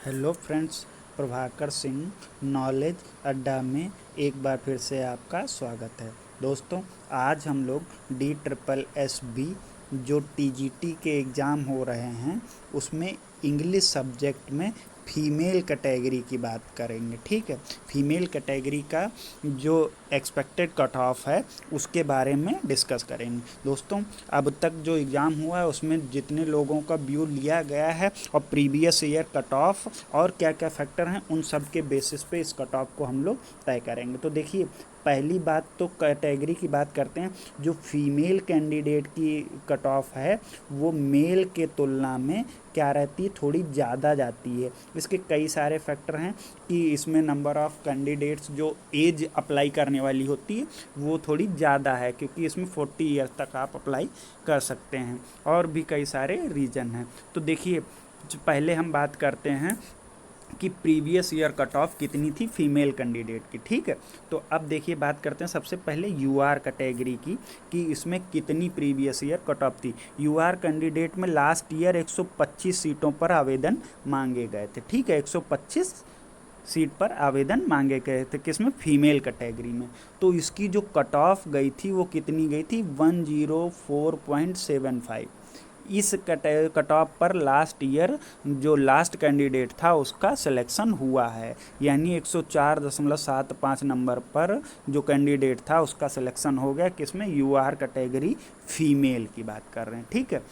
Hello friends, Prabhakar Singh knowledge अड्डा में एक बार फिर से आपका स्वागत है। दोस्तों, आज हम लोग DSSB जो TGT के एग्ज़ाम हो रहे हैं उसमें इंग्लिश सब्जेक्ट में फ़ीमेल कैटेगरी की बात करेंगे। ठीक है, फ़ीमेल कैटेगरी का जो एक्सपेक्टेड कट ऑफ है उसके बारे में डिस्कस करेंगे। दोस्तों, अब तक जो एग्ज़ाम हुआ है उसमें जितने लोगों का व्यू लिया गया है और प्रीवियस ईयर कट ऑफ और क्या क्या फैक्टर हैं उन सब के बेसिस पे इस कट ऑफ को हम लोग तय करेंगे। तो देखिए, पहली बात तो कैटेगरी की बात करते हैं। जो फीमेल कैंडिडेट की कट ऑफ है वो मेल के तुलना में क्या रहती है, थोड़ी ज़्यादा जाती है। इसके कई सारे फैक्टर हैं कि इसमें नंबर ऑफ़ कैंडिडेट्स जो एज अप्लाई करने वाली होती है वो थोड़ी ज़्यादा है, क्योंकि इसमें 40 ईयर्स तक आप अप्लाई कर सकते हैं। और भी कई सारे रीज़न हैं। तो देखिए, पहले हम बात करते हैं कि प्रीवियस ईयर कट ऑफ कितनी थी फीमेल कैंडिडेट की। ठीक है, तो अब देखिए बात करते हैं सबसे पहले यूआर कैटेगरी की कि इसमें कितनी प्रीवियस ईयर कट ऑफ थी। यूआर कैंडिडेट में लास्ट ईयर 125 सीटों पर आवेदन मांगे गए थे। ठीक है, 125 सीट पर आवेदन मांगे गए थे, किसमें, फीमेल कैटेगरी में। तो इसकी जो कट ऑफ गई थी वो कितनी गई थी, 104.75। इस कट ऑफ पर लास्ट ईयर जो लास्ट कैंडिडेट था उसका सिलेक्शन हुआ है, यानी 104.75 नंबर पर जो कैंडिडेट था उसका सिलेक्शन हो गया। किसमें, यूआर कैटेगरी फीमेल की बात कर रहे हैं। ठीक है,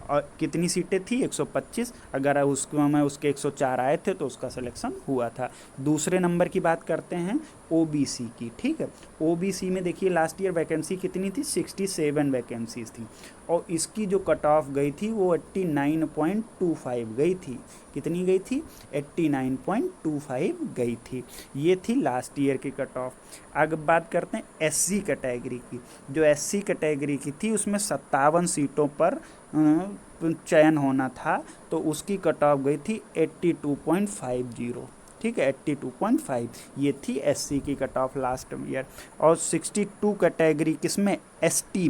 और कितनी सीटें थी, 125। अगर उसको में उसके 104 आए थे तो उसका सिलेक्शन हुआ था। दूसरे नंबर की बात करते हैं ओबीसी की। ठीक है, ओबीसी में देखिए लास्ट ईयर वैकेंसी कितनी थी, 67 वैकेंसीज थी और इसकी जो कट ऑफ गई थी वो 89.25 गई थी। कितनी गई थी, 89.25 गई थी। ये थी लास्ट ईयर की कट ऑफ। अब बात करते हैं एससी कैटेगरी की। जो एससी कैटेगरी की थी उसमें 57 सीटों पर चयन होना था, तो उसकी कट ऑफ गई थी 82.50। ठीक है, 82.5 ये थी एससी की कट ऑफ लास्ट ईयर। और 62 कैटेगरी किसमें, एसटी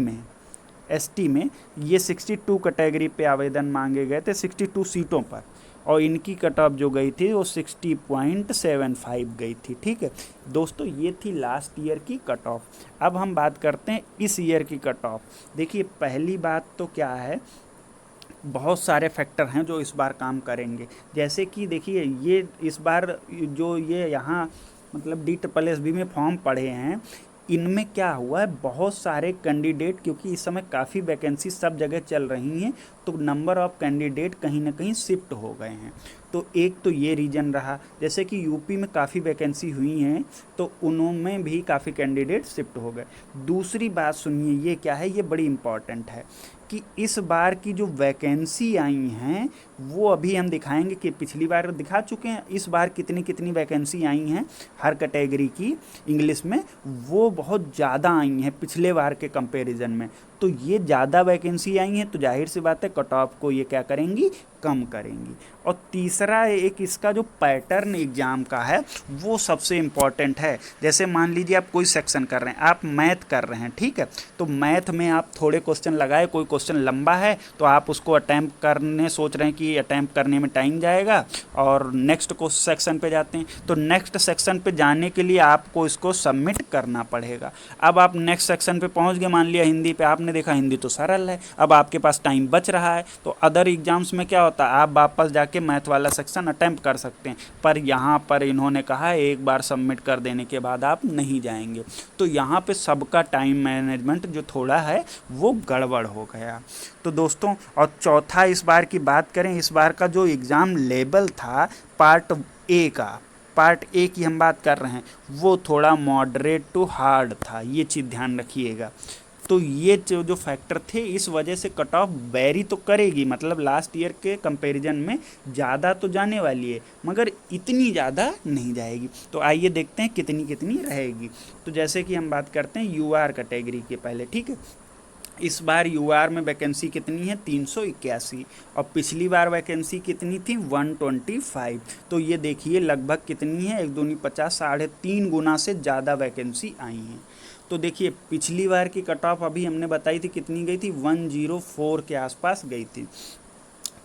में ये 62 कैटेगरी पे आवेदन मांगे गए थे 62 सीटों पर, और इनकी कट ऑफ जो गई थी वो 60.75 गई थी। ठीक है दोस्तों, ये थी लास्ट ईयर की कट ऑफ। अब हम बात करते हैं इस ईयर की कट ऑफ। देखिए, पहली बात तो क्या है, बहुत सारे फैक्टर हैं जो इस बार काम करेंगे। जैसे कि देखिए, ये इस बार जो ये यहाँ मतलब DSSB में फॉर्म पड़े हैं, इनमें क्या हुआ है, बहुत सारे कैंडिडेट, क्योंकि इस समय काफ़ी वैकेंसी सब जगह चल रही हैं, तो नंबर ऑफ़ कैंडिडेट कहीं ना कहीं शिफ्ट हो गए हैं। तो एक तो ये रीज़न रहा। जैसे कि यूपी में काफ़ी वैकेंसी हुई हैं तो उनमें भी काफ़ी कैंडिडेट शिफ्ट हो गए। दूसरी बात सुनिए, ये क्या है, ये बड़ी इम्पॉर्टेंट है कि इस बार की जो वैकेंसी आई हैं वो अभी हम दिखाएंगे कि पिछली बार दिखा चुके हैं, इस बार कितनी कितनी वैकेंसी आई हैं हर कैटेगरी की इंग्लिश में, वो बहुत ज़्यादा आई हैं पिछले बार के कंपैरिजन में। तो ये ज़्यादा वैकेंसी आई हैं तो जाहिर सी बात है कट ऑफ को ये क्या करेंगी, कम करेंगी। और तीसरा एक इसका जो पैटर्न एग्ज़ाम का है वो सबसे इम्पॉर्टेंट है। जैसे मान लीजिए आप कोई सेक्शन कर रहे हैं, आप मैथ कर रहे हैं, ठीक है, तो मैथ में आप थोड़े क्वेश्चन लगाए, कोई क्वेश्चन लंबा है तो आप उसको अटैम्प्ट करने सोच रहे हैं कि अटैम्प्ट करने में टाइम जाएगा, और नेक्स्ट को सेक्शन पे जाते हैं, तो नेक्स्ट सेक्शन पे जाने के लिए आपको इसको सबमिट करना पड़ेगा। अब आप नेक्स्ट सेक्शन पे पहुंच गए, मान लिया हिंदी पे, आपने देखा हिंदी तो सरल है, अब आपके पास टाइम बच रहा है, तो अदर एग्जाम्स में क्या होता है, आप वापस जाके मैथ वाला सेक्शन अटैम्प्ट कर सकते हैं, पर यहाँ पर इन्होंने कहा एक बार सबमिट कर देने के बाद आप नहीं जाएंगे। तो यहाँ पे सबका टाइम मैनेजमेंट जो थोड़ा है वो गड़बड़ हो गया। तो दोस्तों, और चौथा इस बार की बात करें, इस बार का जो एग्ज़ाम लेवल था पार्ट ए की हम बात कर रहे हैं, वो थोड़ा मॉडरेट टू हार्ड था, ये चीज़ ध्यान रखिएगा। तो ये जो फैक्टर थे इस वजह से कट ऑफ वेरी तो करेगी, मतलब लास्ट ईयर के कंपैरिजन में ज़्यादा तो जाने वाली है मगर इतनी ज़्यादा नहीं जाएगी। तो आइए देखते हैं कितनी कितनी रहेगी। तो जैसे कि हम बात करते हैं यूआर कैटेगरी के पहले। ठीक है, इस बार यूआर में वैकेंसी कितनी है, 381, और पिछली बार वैकेंसी कितनी थी, 125। तो ये देखिए लगभग कितनी है, 1 दूनी 50, 3.5 गुना से ज़्यादा वैकेंसी आई हैं। तो देखिए, पिछली बार की कट ऑफ अभी हमने बताई थी कितनी गई थी, 104 के आसपास गई थी।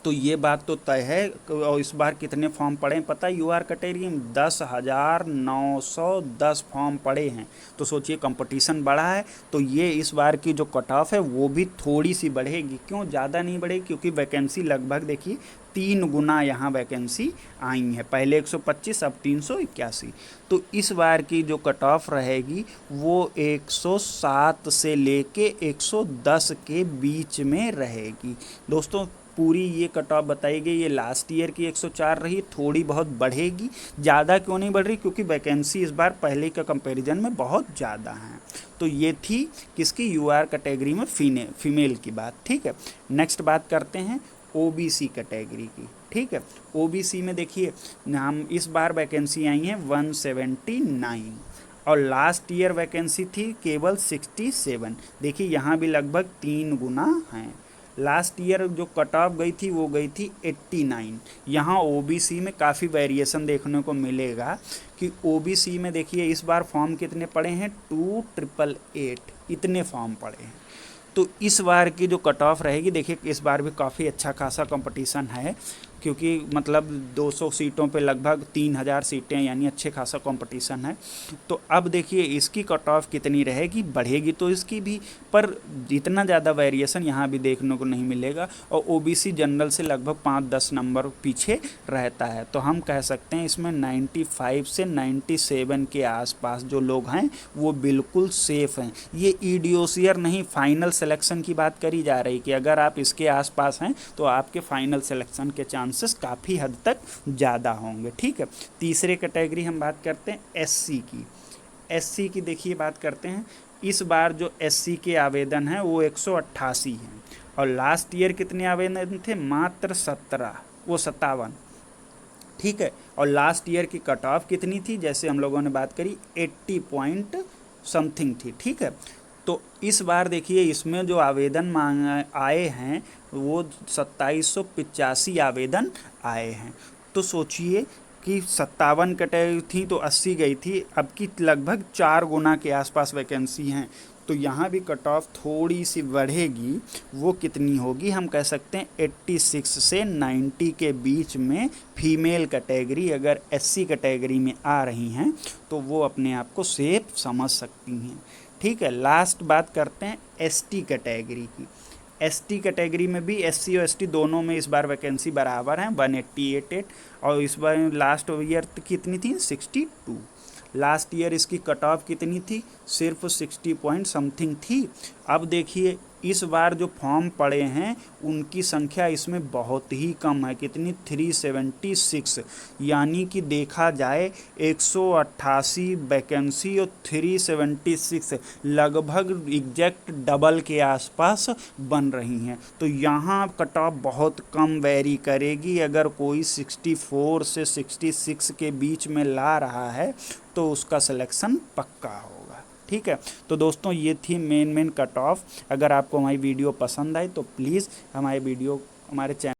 तो ये बात तो तय है। और इस बार कितने फॉर्म पड़े हैं पता है यूआर कैटेगरी में? 10,910 फॉर्म पड़े हैं। तो सोचिए कंपटीशन बढ़ा है, तो ये इस बार की जो कट ऑफ है वो भी थोड़ी सी बढ़ेगी। क्यों ज़्यादा नहीं बढ़ेगी? क्योंकि वैकेंसी लगभग देखिए 3 गुना यहाँ वैकेंसी आई है। पहले 125, अब 381। तो इस बार की जो कट ऑफ रहेगी वो 107 से लेके 110 के बीच में रहेगी। दोस्तों पूरी ये कट ऑफ बताई गई, ये लास्ट ईयर की 104 रही, थोड़ी बहुत बढ़ेगी। ज़्यादा क्यों नहीं बढ़ रही? क्योंकि वैकेंसी इस बार पहले के कंपैरिजन में बहुत ज़्यादा है। तो ये थी किसकी? यूआर कैटेगरी में फीमेल की बात। ठीक है, नेक्स्ट बात करते हैं ओबीसी कैटेगरी की। ठीक है, ओबीसी में देखिए हम इस बार वैकेंसी आई हैं 179 और लास्ट ईयर वैकेंसी थी केवल 67। देखिए यहाँ भी लगभग 3 गुना हैं। लास्ट ईयर जो कट ऑफ गई थी वो गई थी 89। यहाँ ओबीसी में काफ़ी वेरिएशन देखने को मिलेगा कि ओबीसी में देखिए इस बार फॉर्म कितने पड़े हैं? 2888 इतने फॉर्म पड़े हैं। तो इस बार की जो कट ऑफ रहेगी देखिए इस बार भी काफ़ी अच्छा खासा कंपटीशन है, क्योंकि मतलब 200 सीटों पे लगभग 3000 सीटें, यानी अच्छे खासा कंपटीशन है। तो अब देखिए इसकी कट ऑफ कितनी रहेगी? बढ़ेगी तो इसकी भी, पर इतना ज़्यादा वेरिएशन यहाँ भी देखने को नहीं मिलेगा। और ओबीसी जनरल से लगभग 5-10 नंबर पीछे रहता है। तो हम कह सकते हैं इसमें 95 से 97 के आसपास जो लोग हैं वो बिल्कुल सेफ़ हैं। ये ईडीओसीआर नहीं, फाइनल सिलेक्शन की बात करी जा रही कि अगर आप इसके आसपास हैं तो आपके फाइनल सिलेक्शन के चांसेस काफ़ी हद तक ज़्यादा होंगे। ठीक है, तीसरे कैटेगरी हम बात करते हैं एससी की। एससी की देखिए बात करते हैं, इस बार जो एससी के आवेदन हैं वो 188 हैं और लास्ट ईयर कितने आवेदन थे? मात्र 17, वो 57। ठीक है, और लास्ट ईयर की कट ऑफ कितनी थी? जैसे हम लोगों ने बात करी 80 पॉइंट समथिंग थी। ठीक है, तो इस बार देखिए इसमें जो आवेदन मांग आए हैं वो 2785 आवेदन आए हैं। तो सोचिए कि 57 कैटेगरी थी तो 80 गई थी, अब की लगभग 4 गुना के आसपास वैकेंसी हैं। तो यहाँ भी कट ऑफ थोड़ी सी बढ़ेगी। वो कितनी होगी? हम कह सकते हैं 86 से 90 के बीच में फीमेल कैटेगरी अगर एससी कैटेगरी में आ रही हैं तो वो अपने आप को सेफ समझ सकती हैं। ठीक है, लास्ट बात करते हैं एसटी कैटेगरी की। एसटी कैटेगरी में भी एससी और एसटी दोनों में इस बार वैकेंसी बराबर हैं 188 और इस बार लास्ट ईयर कितनी थी? 62। लास्ट ईयर इसकी कट ऑफ कितनी थी? सिर्फ 60 पॉइंट समथिंग थी। अब देखिए इस बार जो फॉर्म पड़े हैं उनकी संख्या इसमें बहुत ही कम है। कितनी? 376। यानी कि देखा जाए 188 वैकेंसी और 376 लगभग एग्जैक्ट डबल के आसपास बन रही हैं। तो यहाँ कट ऑफ बहुत कम वेरी करेगी। अगर कोई 64 से 66 के बीच में ला रहा है तो उसका सिलेक्शन पक्का होगा। ठीक है, तो दोस्तों ये थी मेन कट ऑफ। अगर आपको हमारी वीडियो पसंद आए तो प्लीज़ हमारे चैनल